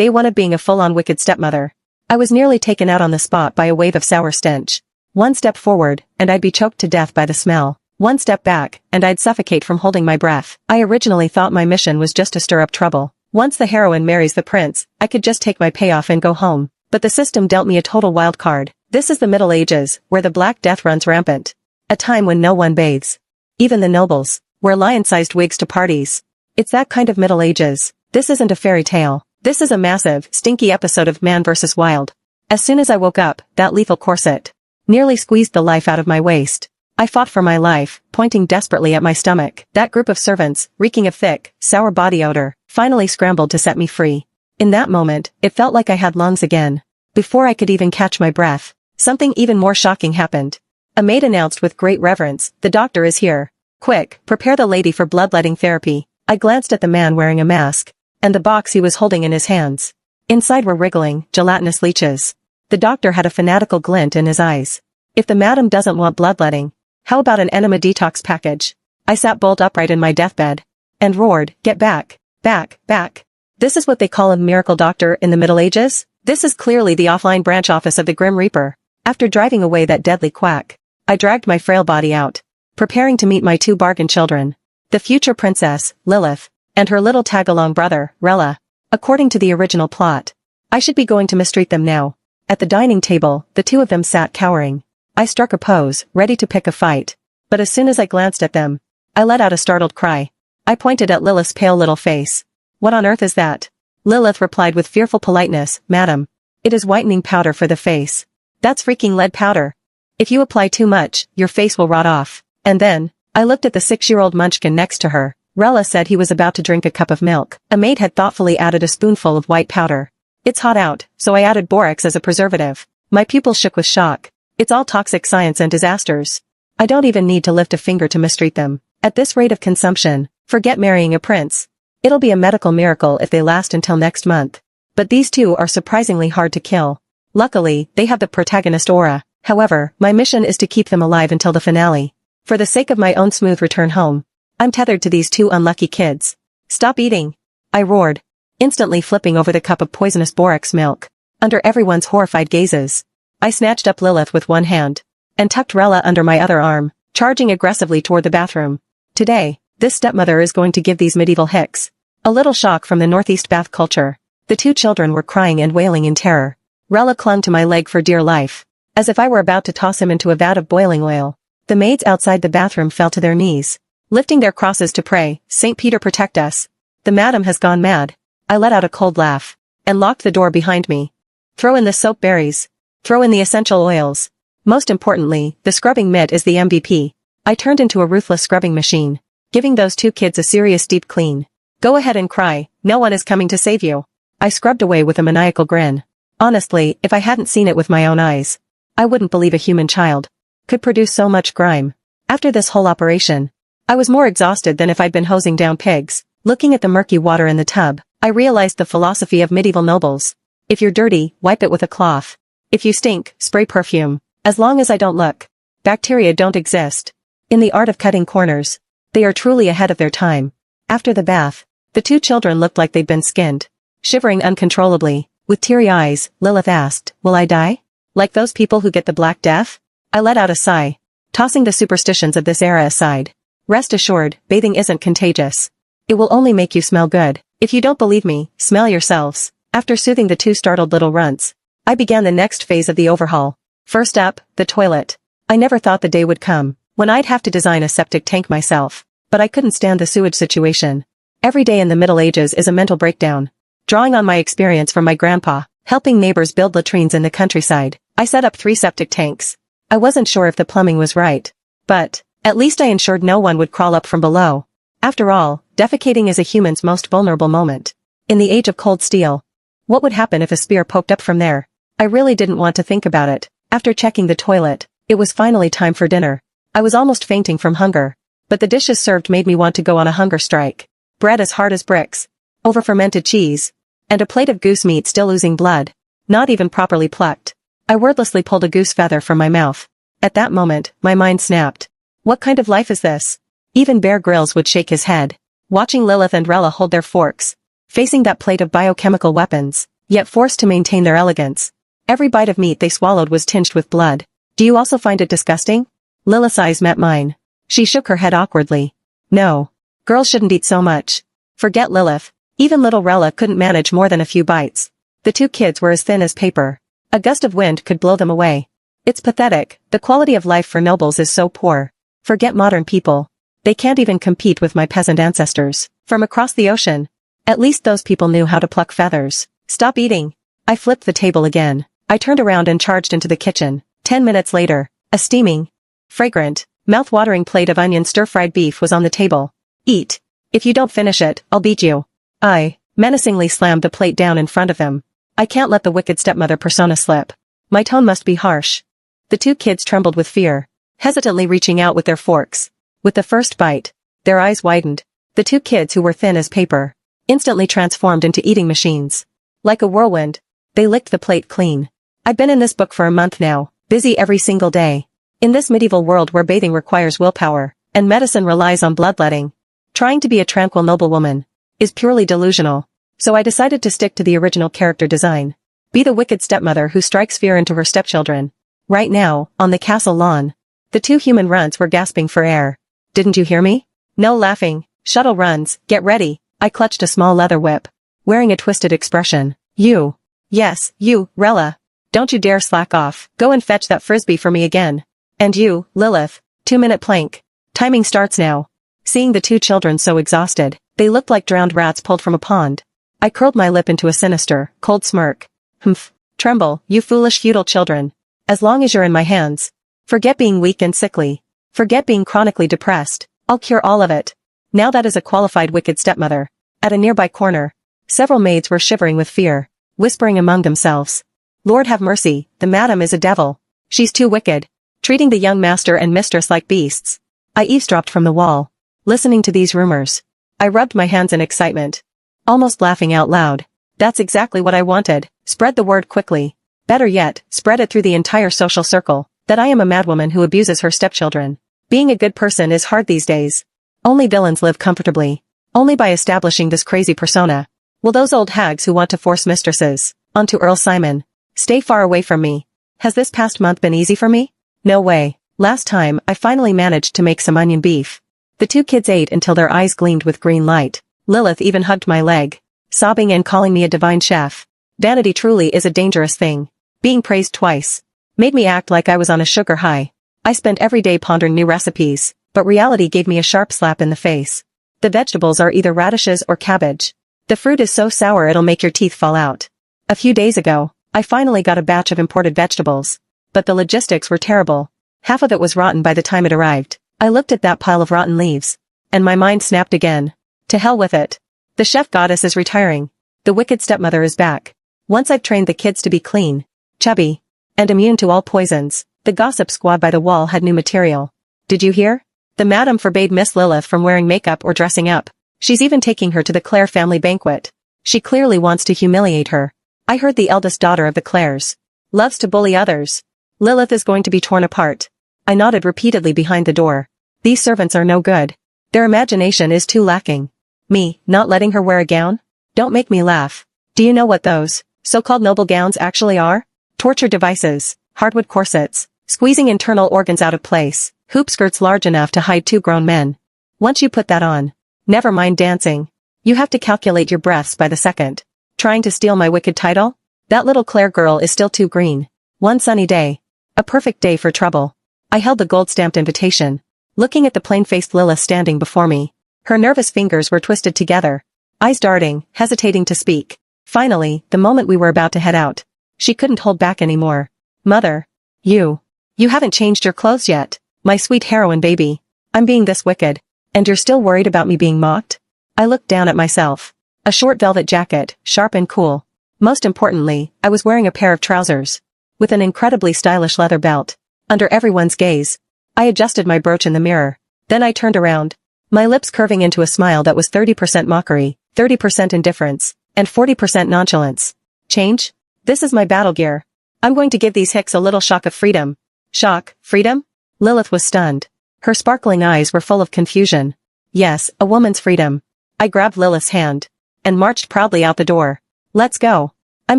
Day 1 of being a full-on wicked stepmother. I was nearly taken out on the spot by a wave of sour stench. One step forward, and I'd be choked to death by the smell. One step back, and I'd suffocate from holding my breath. I originally thought my mission was just to stir up trouble. Once the heroine marries the prince, I could just take my payoff and go home. But the system dealt me a total wild card. This is the Middle Ages, where the Black Death runs rampant. A time when no one bathes. Even the nobles. Wear lion-sized wigs to parties. It's that kind of Middle Ages. This isn't a fairy tale. This is a massive, stinky episode of Man vs. Wild. As soon as I woke up, that lethal corset nearly squeezed the life out of my waist. I fought for my life, pointing desperately at my stomach. That group of servants, reeking of thick, sour body odor, finally scrambled to set me free. In that moment, it felt like I had lungs again. Before I could even catch my breath, something even more shocking happened. A maid announced with great reverence, "The doctor is here. Quick, prepare the lady for bloodletting therapy." I glanced at the man wearing a mask, and the box he was holding in his hands. Inside were wriggling, gelatinous leeches. The doctor had a fanatical glint in his eyes. If the madam doesn't want bloodletting, how about an enema detox package? I sat bolt upright in my deathbed, and roared, "Get back, back, back." This is what they call a miracle doctor in the Middle Ages? This is clearly the offline branch office of the Grim Reaper. After driving away that deadly quack, I dragged my frail body out, preparing to meet my two bargain children. The future princess, Lilith, and her little tag-along brother, Rella. According to the original plot, I should be going to mistreat them now. At the dining table, the two of them sat cowering. I struck a pose, ready to pick a fight. But as soon as I glanced at them, I let out a startled cry. I pointed at Lilith's pale little face. "What on earth is that?" Lilith replied with fearful politeness, "Madam, it is whitening powder for the face." "That's freaking lead powder. If you apply too much, your face will rot off." And then, I looked at the 6-year-old munchkin next to her. Rella said he was about to drink a cup of milk. A maid had thoughtfully added a spoonful of white powder. "It's hot out, so I added borax as a preservative." My pupils shook with shock. It's all toxic science and disasters. I don't even need to lift a finger to mistreat them. At this rate of consumption, forget marrying a prince. It'll be a medical miracle if they last until next month. But these two are surprisingly hard to kill. Luckily, they have the protagonist aura. However, my mission is to keep them alive until the finale. For the sake of my own smooth return home, I'm tethered to these two unlucky kids. "Stop eating!" I roared, instantly flipping over the cup of poisonous borax milk. Under everyone's horrified gazes, I snatched up Lilith with one hand, and tucked Rella under my other arm, charging aggressively toward the bathroom. Today, this stepmother is going to give these medieval hicks a little shock from the Northeast bath culture. The two children were crying and wailing in terror. Rella clung to my leg for dear life, as if I were about to toss him into a vat of boiling oil. The maids outside the bathroom fell to their knees, lifting their crosses to pray, "Saint Peter protect us. The madam has gone mad." I let out a cold laugh, and locked the door behind me. Throw in the soap berries. Throw in the essential oils. Most importantly, the scrubbing mitt is the MVP. I turned into a ruthless scrubbing machine, giving those two kids a serious deep clean. "Go ahead and cry, no one is coming to save you." I scrubbed away with a maniacal grin. Honestly, if I hadn't seen it with my own eyes, I wouldn't believe a human child could produce so much grime. After this whole operation, I was more exhausted than if I'd been hosing down pigs. Looking at the murky water in the tub, I realized the philosophy of medieval nobles. If you're dirty, wipe it with a cloth. If you stink, spray perfume. As long as I don't look, bacteria don't exist. In the art of cutting corners, they are truly ahead of their time. After the bath, the two children looked like they'd been skinned. Shivering uncontrollably, with teary eyes, Lilith asked, "Will I die? Like those people who get the Black Death?" I let out a sigh, tossing the superstitions of this era aside. Rest assured, bathing isn't contagious. It will only make you smell good. If you don't believe me, smell yourselves. After soothing the two startled little runts, I began the next phase of the overhaul. First up, the toilet. I never thought the day would come when I'd have to design a septic tank myself, but I couldn't stand the sewage situation. Every day in the Middle Ages is a mental breakdown. Drawing on my experience from my grandpa, helping neighbors build latrines in the countryside, I set up 3 septic tanks. I wasn't sure if the plumbing was right, but at least I ensured no one would crawl up from below. After all, defecating is a human's most vulnerable moment. In the age of cold steel, what would happen if a spear poked up from there? I really didn't want to think about it. After checking the toilet, it was finally time for dinner. I was almost fainting from hunger, but the dishes served made me want to go on a hunger strike. Bread as hard as bricks, over-fermented cheese, and a plate of goose meat still oozing blood, not even properly plucked. I wordlessly pulled a goose feather from my mouth. At that moment, my mind snapped. What kind of life is this? Even Bear Grylls would shake his head. Watching Lilith and Rella hold their forks, facing that plate of biochemical weapons, yet forced to maintain their elegance. Every bite of meat they swallowed was tinged with blood. Do you also find it disgusting? Lilith's eyes met mine. She shook her head awkwardly. No. Girls shouldn't eat so much. Forget Lilith. Even little Rella couldn't manage more than a few bites. The two kids were as thin as paper. A gust of wind could blow them away. It's pathetic, the quality of life for nobles is so poor. Forget modern people. They can't even compete with my peasant ancestors. From across the ocean. At least those people knew how to pluck feathers. Stop eating. I flipped the table again. I turned around and charged into the kitchen. 10 minutes later, a steaming, fragrant, mouth-watering plate of onion stir-fried beef was on the table. Eat. If you don't finish it, I'll beat you. I menacingly slammed the plate down in front of him. I can't let the wicked stepmother persona slip. My tone must be harsh. The two kids trembled with fear, hesitantly reaching out with their forks. With the first bite, their eyes widened. The two kids who were thin as paper, instantly transformed into eating machines. Like a whirlwind, they licked the plate clean. I've been in this book for a month now, busy every single day. In this medieval world where bathing requires willpower, and medicine relies on bloodletting, trying to be a tranquil noblewoman is purely delusional. So I decided to stick to the original character design. Be the wicked stepmother who strikes fear into her stepchildren. Right now, on the castle lawn, the two human runts were gasping for air. Didn't you hear me? No laughing. Shuttle runs, get ready. I clutched a small leather whip, wearing a twisted expression. You. Yes, you, Rella. Don't you dare slack off. Go and fetch that frisbee for me again. And you, Lilith. 2-minute plank. Timing starts now. Seeing the two children so exhausted, they looked like drowned rats pulled from a pond. I curled my lip into a sinister, cold smirk. Humph. Tremble, you foolish feudal children. As long as you're in my hands. Forget being weak and sickly. Forget being chronically depressed. I'll cure all of it. Now that is a qualified wicked stepmother. At a nearby corner, several maids were shivering with fear, whispering among themselves. Lord have mercy, the madam is a devil. She's too wicked, treating the young master and mistress like beasts. I eavesdropped from the wall, listening to these rumors. I rubbed my hands in excitement, almost laughing out loud. That's exactly what I wanted. Spread the word quickly. Better yet, spread it through the entire social circle, that I am a madwoman who abuses her stepchildren. Being a good person is hard these days. Only villains live comfortably. Only by establishing this crazy persona. Will those old hags who want to force mistresses onto Earl Simon stay far away from me? Has this past month been easy for me? No way. Last time, I finally managed to make some onion beef. The two kids ate until their eyes gleamed with green light. Lilith even hugged my leg, sobbing and calling me a divine chef. Vanity truly is a dangerous thing. Being praised twice made me act like I was on a sugar high. I spent every day pondering new recipes, but reality gave me a sharp slap in the face. The vegetables are either radishes or cabbage. The fruit is so sour it'll make your teeth fall out. A few days ago, I finally got a batch of imported vegetables, but the logistics were terrible. Half of it was rotten by the time it arrived. I looked at that pile of rotten leaves, and my mind snapped again. To hell with it. The chef goddess is retiring. The wicked stepmother is back. Once I've trained the kids to be clean, chubby, and immune to all poisons, the gossip squad by the wall had new material. Did you hear? The madam forbade Miss Lilith from wearing makeup or dressing up. She's even taking her to the Clare family banquet. She clearly wants to humiliate her. I heard the eldest daughter of the Clares loves to bully others. Lilith is going to be torn apart. I nodded repeatedly behind the door. These servants are no good. Their imagination is too lacking. Me, not letting her wear a gown? Don't make me laugh. Do you know what those so-called noble gowns actually are? Torture devices, hardwood corsets, squeezing internal organs out of place, hoop skirts large enough to hide two grown men. Once you put that on, never mind dancing. You have to calculate your breaths by the second. Trying to steal my wicked title? That little Claire girl is still too green. One sunny day. A perfect day for trouble. I held the gold-stamped invitation, looking at the plain-faced Lilith standing before me. Her nervous fingers were twisted together, eyes darting, hesitating to speak. Finally, the moment we were about to head out, she couldn't hold back anymore. Mother. You haven't changed your clothes yet, my sweet heroine baby. I'm being this wicked, and you're still worried about me being mocked? I looked down at myself. A short velvet jacket, sharp and cool. Most importantly, I was wearing a pair of trousers, with an incredibly stylish leather belt. Under everyone's gaze, I adjusted my brooch in the mirror. Then I turned around, my lips curving into a smile that was 30% mockery, 30% indifference, and 40% nonchalance. Change? This is my battle gear. I'm going to give these hicks a little shock of freedom. Shock? Freedom? Lilith was stunned. Her sparkling eyes were full of confusion. Yes, a woman's freedom. I grabbed Lilith's hand. and marched proudly out the door. Let's go. I'm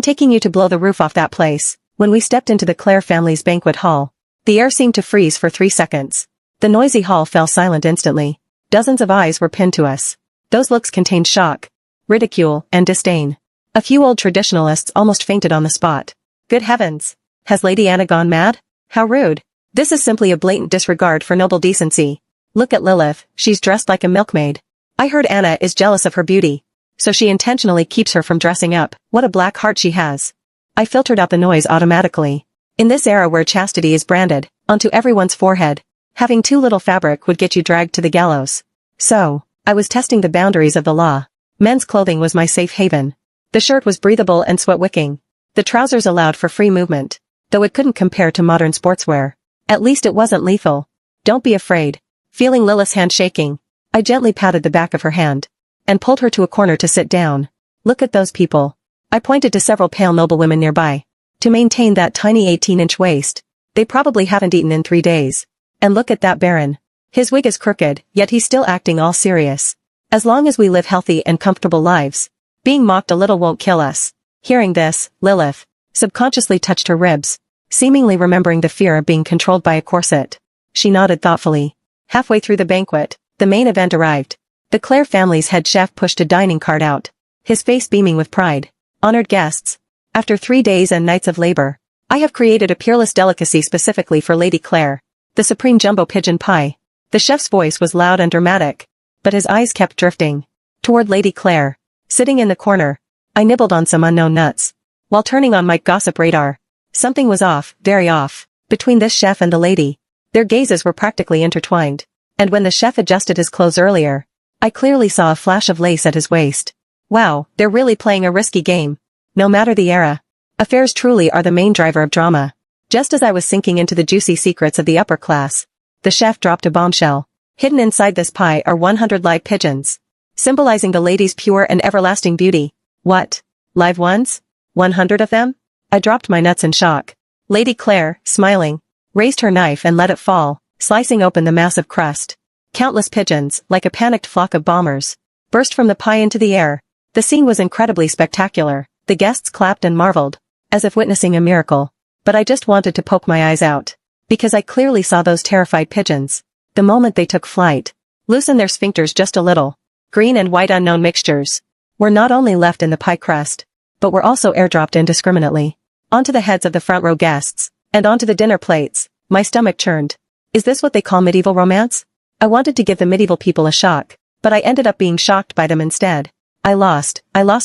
taking you to blow the roof off that place. When we stepped into the Clare family's banquet hall, the air seemed to freeze for 3 seconds. The noisy hall fell silent instantly. Dozens of eyes were pinned to us. Those looks contained shock, ridicule, and disdain. A few old traditionalists almost fainted on the spot. Good heavens! Has Lady Anna gone mad? How rude. This is simply a blatant disregard for noble decency. Look at Lilith, she's dressed like a milkmaid. I heard Anna is jealous of her beauty, so she intentionally keeps her from dressing up. What a black heart she has. I filtered out the noise automatically. In this era where chastity is branded onto everyone's forehead, having too little fabric would get you dragged to the gallows. So, I was testing the boundaries of the law. Men's clothing was my safe haven. The shirt was breathable and sweat-wicking. The trousers allowed for free movement, though it couldn't compare to modern sportswear. At least it wasn't lethal. Don't be afraid. Feeling Lilith's hand shaking, I gently patted the back of her hand and pulled her to a corner to sit down. Look at those people. I pointed to several pale noblewomen nearby. To maintain that tiny 18-inch waist, they probably haven't eaten in 3 days. And look at that baron. His wig is crooked, yet he's still acting all serious. As long as we live healthy and comfortable lives, being mocked a little won't kill us. Hearing this, Lilith subconsciously touched her ribs, seemingly remembering the fear of being controlled by a corset. She nodded thoughtfully. Halfway through the banquet, the main event arrived. The Clare family's head chef pushed a dining cart out, his face beaming with pride. Honored guests, after 3 days and nights of labor, I have created a peerless delicacy specifically for Lady Clare, the supreme jumbo pigeon pie. The chef's voice was loud and dramatic, but his eyes kept drifting toward Lady Clare. Sitting in the corner, I nibbled on some unknown nuts, while turning on my gossip radar. Something was off, very off, between this chef and the lady. Their gazes were practically intertwined, and when the chef adjusted his clothes earlier, I clearly saw a flash of lace at his waist. Wow, they're really playing a risky game. No matter the era, affairs truly are the main driver of drama. Just as I was sinking into the juicy secrets of the upper class, the chef dropped a bombshell. Hidden inside this pie are 100 live pigeons, symbolizing the lady's pure and everlasting beauty. What? Live ones? 100 of them? I dropped my nuts in shock. Lady Clare, smiling, raised her knife and let it fall, slicing open the massive crust. Countless pigeons, like a panicked flock of bombers, burst from the pie into the air. The scene was incredibly spectacular. The guests clapped and marveled, as if witnessing a miracle. But I just wanted to poke my eyes out, because I clearly saw those terrified pigeons. The moment they took flight, loosen their sphincters just a little. Green and white unknown mixtures were not only left in the pie crust, but were also airdropped indiscriminately onto the heads of the front row guests, and onto the dinner plates. My stomach churned. Is this what they call medieval romance? I wanted to give the medieval people a shock, but I ended up being shocked by them instead. I lost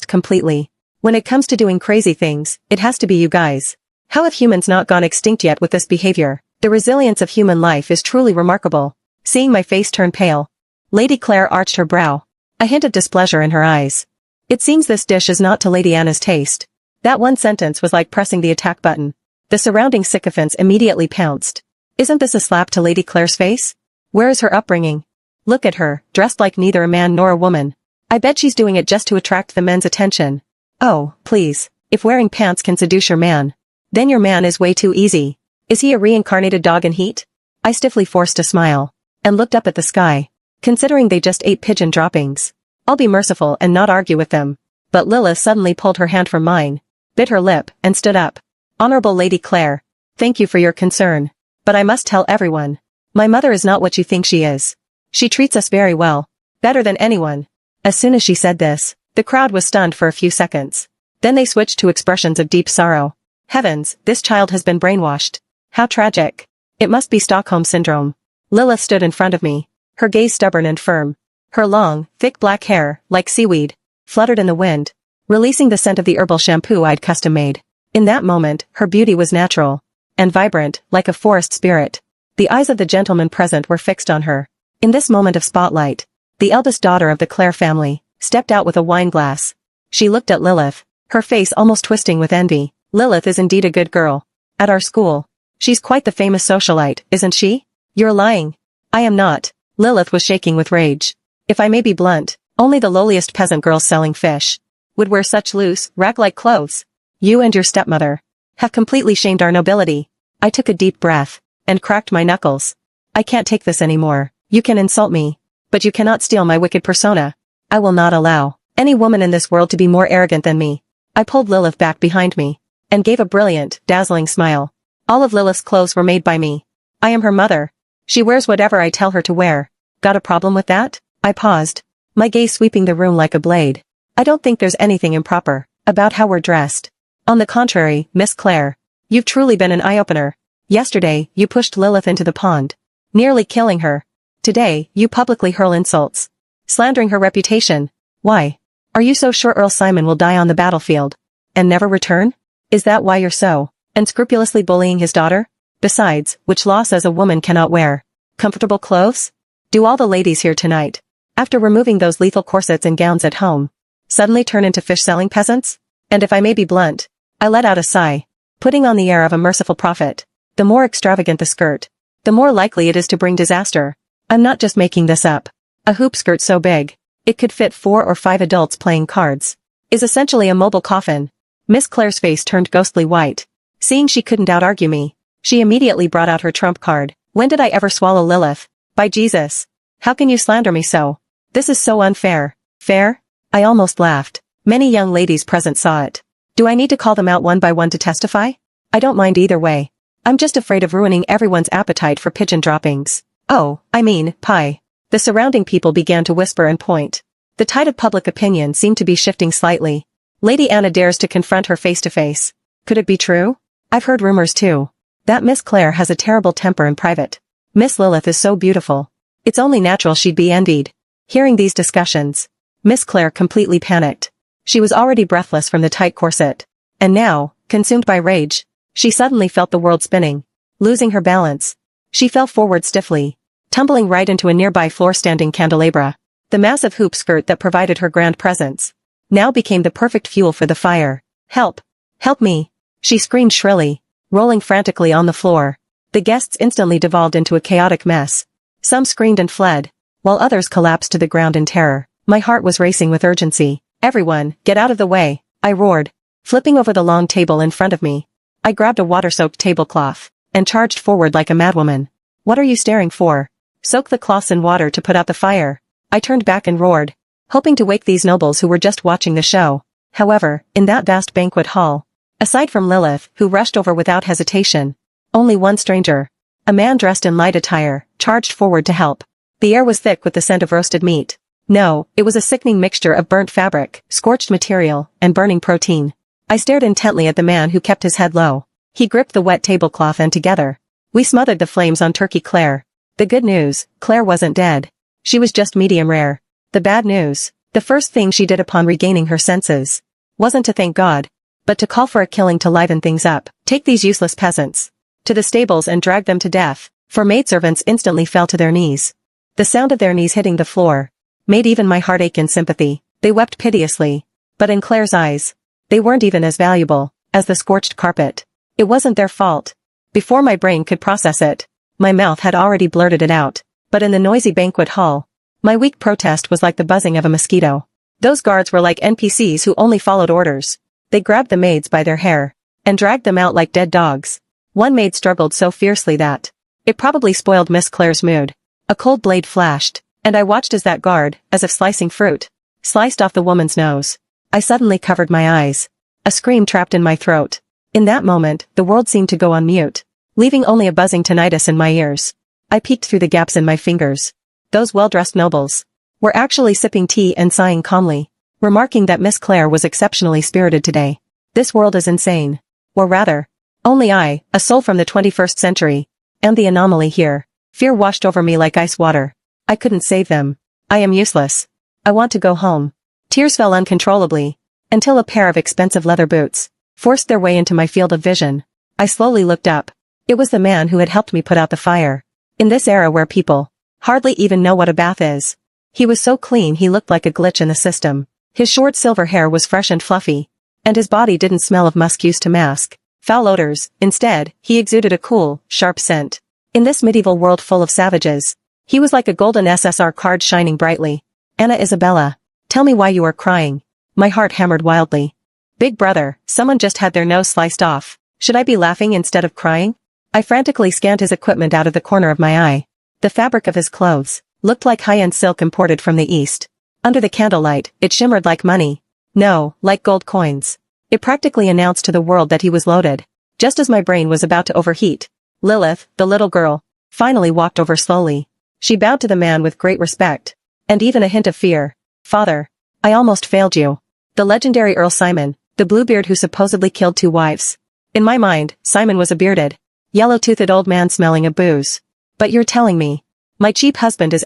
completely. When it comes to doing crazy things, it has to be you guys. How have humans not gone extinct yet with this behavior? The resilience of human life is truly remarkable. Seeing my face turn pale, Lady Clare arched her brow, a hint of displeasure in her eyes. It seems this dish is not to Lady Anna's taste. That one sentence was like pressing the attack button. The surrounding sycophants immediately pounced. Isn't this a slap to Lady Clare's face? Where is her upbringing? Look at her, dressed like neither a man nor a woman. I bet she's doing it just to attract the men's attention. Oh, please, if wearing pants can seduce your man, then your man is way too easy. Is he a reincarnated dog in heat? I stiffly forced a smile, and looked up at the sky. Considering they just ate pigeon droppings, I'll be merciful and not argue with them. But Lilith suddenly pulled her hand from mine, bit her lip, and stood up. Honorable Lady Clare, thank you for your concern, but I must tell everyone, my mother is not what you think she is. She treats us very well, better than anyone. As soon as she said this, the crowd was stunned for a few seconds. Then they switched to expressions of deep sorrow. Heavens, this child has been brainwashed. How tragic. It must be Stockholm Syndrome. Lilith stood in front of me, her gaze stubborn and firm. Her long, thick black hair, like seaweed, fluttered in the wind, releasing the scent of the herbal shampoo I'd custom-made. In that moment, her beauty was natural and vibrant, like a forest spirit. The eyes of the gentlemen present were fixed on her. In this moment of spotlight, the eldest daughter of the Clare family stepped out with a wine glass. She looked at Lilith, her face almost twisting with envy. Lilith is indeed a good girl. At our school, she's quite the famous socialite, isn't she? You're lying. I am not. Lilith was shaking with rage. If I may be blunt, only the lowliest peasant girls selling fish would wear such loose, rag-like clothes. You and your stepmother have completely shamed our nobility. I took a deep breath and cracked my knuckles. I can't take this anymore. You can insult me, but you cannot steal my wicked persona. I will not allow. any woman in this world to be more arrogant than me. I pulled Lilith back behind me and gave a brilliant, dazzling smile. All of Lilith's clothes were made by me. I am her mother. She wears whatever I tell her to wear. Got a problem with that? I paused, my gaze sweeping the room like a blade. I don't think there's anything improper about how we're dressed. On the contrary, Miss Claire, you've truly been an eye-opener. Yesterday, you pushed Lilith into the pond, nearly killing her. Today, you publicly hurl insults, slandering her reputation. Why? Are you so sure Earl Simon will die on the battlefield and never return? Is that why you're so unscrupulously bullying his daughter? Besides, which law says a woman cannot wear comfortable clothes? Do all the ladies here tonight, after removing those lethal corsets and gowns at home, suddenly turn into fish-selling peasants? And if I may be blunt, I let out a sigh, putting on the air of a merciful prophet. The more extravagant the skirt, the more likely it is to bring disaster. I'm not just making this up. A hoop skirt so big, it could fit 4 or 5 adults playing cards, is essentially a mobile coffin. Miss Claire's face turned ghostly white. Seeing she couldn't out-argue me, she immediately brought out her trump card. When did I ever swallow Lilith? By Jesus! How can you slander me so? This is so unfair. Fair? I almost laughed. Many young ladies present saw it. Do I need to call them out one by one to testify? I don't mind either way. I'm just afraid of ruining everyone's appetite for pigeon droppings. Oh, I mean, pie. The surrounding people began to whisper and point. The tide of public opinion seemed to be shifting slightly. Lady Anna dares to confront her face to face. Could it be true? I've heard rumors too. That Miss Claire has a terrible temper in private. Miss Lilith is so beautiful. It's only natural she'd be envied. Hearing these discussions, Miss Claire completely panicked. She was already breathless from the tight corset. And now, consumed by rage, she suddenly felt the world spinning. Losing her balance, she fell forward stiffly, tumbling right into a nearby floor-standing candelabra. The massive hoop skirt that provided her grand presence now became the perfect fuel for the fire. Help! Help me! She screamed shrilly, rolling frantically on the floor. The guests instantly devolved into a chaotic mess. Some screamed and fled, while others collapsed to the ground in terror. My heart was racing with urgency. Everyone, get out of the way, I roared, flipping over the long table in front of me. I grabbed a water-soaked tablecloth and charged forward like a madwoman. What are you staring for? Soak the cloths in water to put out the fire. I turned back and roared, hoping to wake these nobles who were just watching the show. However, in that vast banquet hall, aside from Lilith, who rushed over without hesitation, only one stranger, a man dressed in light attire, charged forward to help. The air was thick with the scent of roasted meat. No, it was a sickening mixture of burnt fabric, scorched material, and burning protein. I stared intently at the man who kept his head low. He gripped the wet tablecloth and together, we smothered the flames on Turkey Claire. The good news, Claire wasn't dead. She was just medium rare. The bad news, the first thing she did upon regaining her senses, wasn't to thank God, but to call for a killing to liven things up. Take these useless peasants to the stables and drag them to death. 4 maidservants instantly fell to their knees. The sound of their knees hitting the floor made even my heart ache in sympathy. They wept piteously, but in Claire's eyes, they weren't even as valuable as the scorched carpet. It wasn't their fault. Before my brain could process it, my mouth had already blurted it out. But in the noisy banquet hall, my weak protest was like the buzzing of a mosquito. Those guards were like NPCs who only followed orders. They grabbed the maids by their hair and dragged them out like dead dogs. One maid struggled so fiercely that it probably spoiled Miss Claire's mood. A cold blade flashed, and I watched as that guard, as if slicing fruit, sliced off the woman's nose. I suddenly covered my eyes. A scream trapped in my throat. In that moment, the world seemed to go on mute, leaving only a buzzing tinnitus in my ears. I peeked through the gaps in my fingers. Those well-dressed nobles were actually sipping tea and sighing calmly, remarking that Miss Claire was exceptionally spirited today. This world is insane. Or rather, only I, a soul from the 21st century, am the anomaly here. Fear washed over me like ice water. I couldn't save them. I am useless. I want to go home. Tears fell uncontrollably, until a pair of expensive leather boots forced their way into my field of vision. I slowly looked up. It was the man who had helped me put out the fire. In this era where people hardly even know what a bath is, he was so clean he looked like a glitch in the system. His short silver hair was fresh and fluffy, and his body didn't smell of musk used to mask foul odors. Instead, he exuded a cool, sharp scent. In this medieval world full of savages, he was like a golden SSR card shining brightly. Anna Isabella, tell me why you are crying. My heart hammered wildly. Big brother, someone just had their nose sliced off. Should I be laughing instead of crying? I frantically scanned his equipment out of the corner of my eye. The fabric of his clothes looked like high-end silk imported from the East. Under the candlelight, it shimmered like money. No, like gold coins. It practically announced to the world that he was loaded. Just as my brain was about to overheat, Lilith, the little girl, finally walked over slowly. She bowed to the man with great respect. And even a hint of fear. Father. I almost failed you. The legendary Earl Simon, the Bluebeard who supposedly killed 2 wives. In my mind, Simon was a bearded, yellow-toothed old man smelling of booze. But you're telling me, my cheap husband is